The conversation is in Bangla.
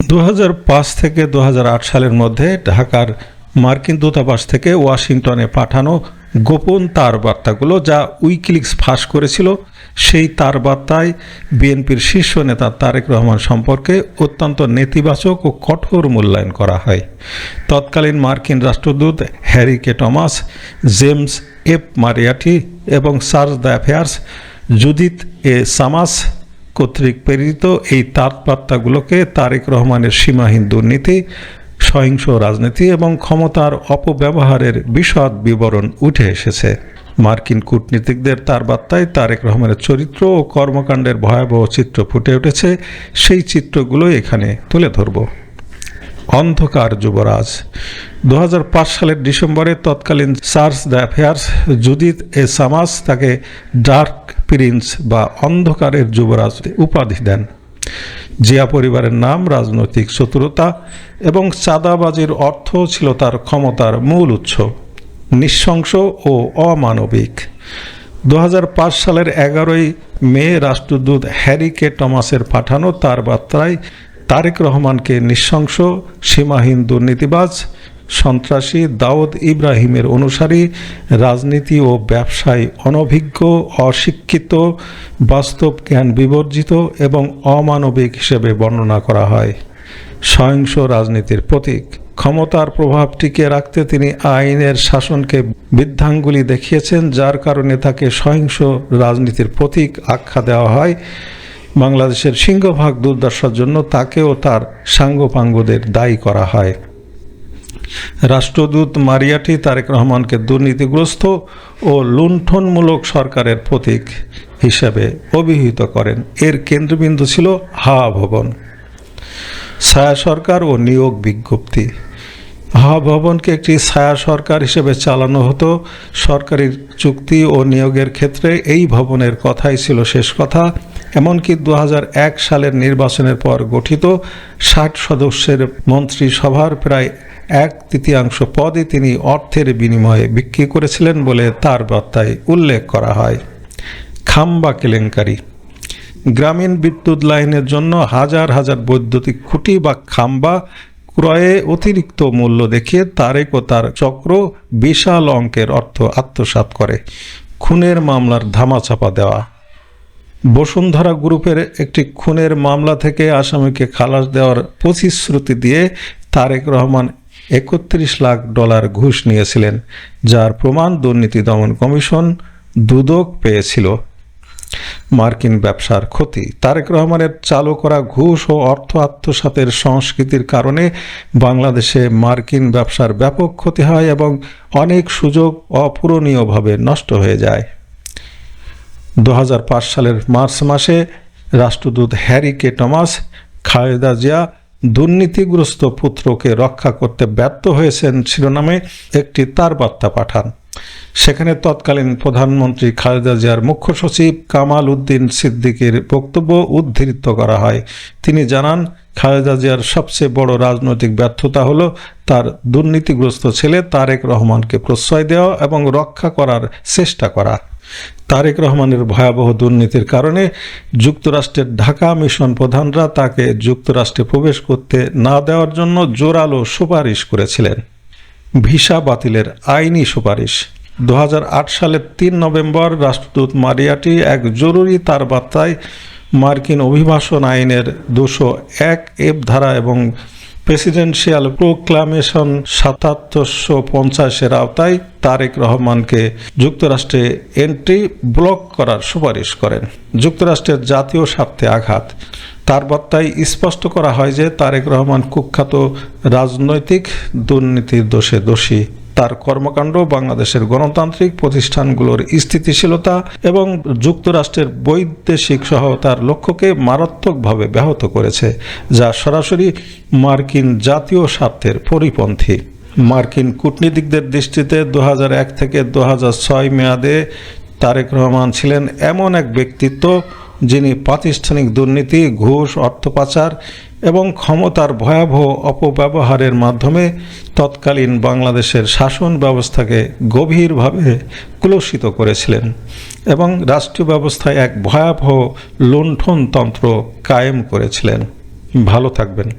2005 থেকে 2008 সালের মধ্যে ঢাকার মার্কিন দূতাবাস থেকে ওয়াশিংটনে পাঠানো গোপন তারবার্তাগুলো যা উইকিলিক্স ফাঁস করেছিল, সেই তারবার্তায় বিএনপির শীর্ষ নেতা তারেক রহমান সম্পর্কে অত্যন্ত নেতিবাচক ও কঠোর মূল্যায়ন করা হয়। তৎকালীন মার্কিন রাষ্ট্রদূত হ্যারি কে টমাস, জেমস এফ মারিয়াটি এবং চার্জ দ্য জুডিথ এ সামাস কর্তৃক প্রেরিত এই তারবার্তাগুলোকে তারেক রহমানের সীমাহীন দুর্নীতি, সহিংস রাজনীতি এবং ক্ষমতার অপব্যবহারের বিশদ বিবরণ উঠে এসেছে। মার্কিন কূটনীতিকদের তারবার্তায় তারেক রহমানের চরিত্র ও কর্মকাণ্ডের ভয়াবহ চিত্র ফুটে উঠেছে। সেই চিত্রগুলো এখানে তুলে ধরব। অন্ধকার যুবরাজ। 2005 সালের ডিসেম্বরে তৎকালীন চার্জ দ্য জুডিথ এ সামাস তাকে ডার্ক প্রিন্স বা অন্ধকারের যুবরাজ উপাধি দেন। জিয়া পরিবারের নাম, রাজনৈতিক চতুরতা এবং চাঁদাবাজির অর্থ ছিল তার ক্ষমতার মূল উৎস। নৃশংস ও অমানবিক। 2005 সালের 11 মে রাষ্ট্রদূত হ্যারি কে টমাসের পাঠানো তারবার্তায় তারেক রহমানকে নৃশংস, সীমাহীন দুর্নীতিবাজ, সন্ত্রাসী, দাউদ ইব্রাহিমের অনুসারী, রাজনীতি ও ব্যবসায় অনভিজ্ঞ, অশিক্ষিত, বাস্তব জ্ঞান বিবর্জিত এবং অমানবিক হিসেবে বর্ণনা করা হয়। সহিংস রাজনীতির প্রতীক। ক্ষমতার প্রভাব টিকিয়ে রাখতে তিনি আইনের শাসনকে বৃদ্ধাঙ্গুলি দেখিয়েছেন, যার কারণে তাকে সহিংস রাজনীতির প্রতীক আখ্যা দেওয়া হয়। বাংলাদেশের সিংহভাগ দুর্দশার জন্য তাকে ও তার সাঙ্গপাঙ্গদের দায়ী করা হয়। রাষ্ট্রদূত মারিয়াটি তারেক রহমানকে দুর্নীতিগ্রস্ত ও লুণ্ঠনমূলক সরকারের প্রতীক হিসেবে অভিহিত করেন। এর কেন্দ্রবিন্দু ছিল হাওয়া ভবন। ছায়া সরকার ও নিয়োগ বিজ্ঞপ্তি। হাওয়া ভবনকে একটি ছায়া সরকার হিসেবে চালানো হতো। সরকারি চুক্তি ও নিয়োগের ক্ষেত্রে এই ভবনের কথাই ছিল শেষ কথা। এমনকি 2001 সালের নির্বাচনের পর গঠিত 60 সদস্যের মন্ত্রিসভার প্রায় 1/3 পদই তিনি অর্থের বিনিময়ে বিক্রি করেছিলেন বলে তার বার্তায় উল্লেখ করা হয়। খাম্বা কেলেঙ্কারি। গ্রামীণ বিদ্যুৎ লাইনের জন্য হাজার হাজার বৈদ্যুতিক খুঁটি বা খাম্বা ক্রয়ে অতিরিক্ত মূল্য দেখিয়ে তারেক ও তার চক্র বিশাল অঙ্কের অর্থ আত্মসাৎ করে। খুনের মামলার ধামাচাপা দেওয়া। বসুন্ধরা গ্রুপের একটি খুনের মামলা থেকে আসামিকে খালাস দেওয়ার প্রতিশ্রুতি দিয়ে তারেক রহমান $31 লাখ ঘুষ নিয়েছিলেন, যার প্রমাণ দুর্নীতি দমন কমিশন দুদক পেয়েছিল। মার্কিন ব্যবসার ক্ষতি। তারেক রহমানের চালু করা ঘুষ ও অর্থ আত্মসাতের সংস্কৃতির কারণে বাংলাদেশে মার্কিন ব্যবসার ব্যাপক ক্ষতি হয় এবং অনেক সুযোগ অপূরণীয়ভাবে নষ্ট হয়ে যায়। 2005 সালের মার্চ মাসে রাষ্ট্রদূত হ্যারি কে টমাস খালেদা জিয়া দুর্নীতিগ্রস্ত পুত্রকে রক্ষা করতে ব্যর্থ হয়েছেন শিরোনামে একটি তারবার্তা পাঠান। সেখানে তৎকালীন প্রধানমন্ত্রী খালেদা জিয়ার মুখ্য সচিব কামাল উদ্দিন সিদ্দিকীর বক্তব্য উদ্ধৃত করা হয়। তিনি জানান, খালেদা জিয়ার সবচেয়ে বড় রাজনৈতিক ব্যর্থতা হলো তার দুর্নীতিগ্রস্ত ছেলে তারেক রহমানকে প্রশ্রয় দেওয়া এবং রক্ষা করার চেষ্টা করা। তারেক রহমানের ভয়াবহ দুর্নীতির কারণে যুক্তরাষ্ট্রের ঢাকা মিশন প্রধানরা তাকে যুক্তরাষ্ট্রে প্রবেশ করতে না দেওয়ার জন্য জোরালো সুপারিশ করেছিলেন। ভিসা বাতিলের আইনি সুপারিশ। 2008 সালের 3 নভেম্বর রাষ্ট্রদূত মারিয়াটি এক জরুরি তারবার্তায় মার্কিন অভিবাসন আইনের 201 ধারা এবং প্রেসিডেন্সিয়াল প্রোক্লামেশন 7750 আওতায় তারেক রহমানকে যুক্তরাষ্ট্রে এন্ট্রি ব্লক করার সুপারিশ করেন। যুক্তরাষ্ট্রের জাতীয় স্বার্থে আঘাত। তার বার্তায় স্পষ্ট করা হয় যে তারেক রহমান কুখ্যাত রাজনৈতিক দুর্নীতির দোষে দোষী। তার কর্মকাণ্ড বাংলাদেশের গণতান্ত্রিক প্রতিষ্ঠানগুলোর স্থিতিশীলতা এবং যুক্তরাষ্ট্রের বৈদেশিক সহায়তার লক্ষ্যকে মারাত্মকভাবে ব্যাহত করেছে, যা সরাসরি মার্কিন জাতীয় স্বার্থের পরিপন্থী। মার্কিন কূটনীতিকদের দৃষ্টিতে 2001 থেকে 2006 মেয়াদে তারেক রহমান ছিলেন এমন এক ব্যক্তিত্ব যিনি প্রাতিষ্ঠানিক দুর্নীতি, ঘুষ, অর্থ পাচার এবং ক্ষমতার ভয়াবহ অপব্যবহারের মাধ্যমে তৎকালীন বাংলাদেশের শাসন ব্যবস্থাকে গভীরভাবে কলুষিত করেছিলেন এবং রাষ্ট্রীয় ব্যবস্থায় এক ভয়াবহ লুণ্ঠনতন্ত্র কায়েম করেছিলেন। ভালো থাকবেন।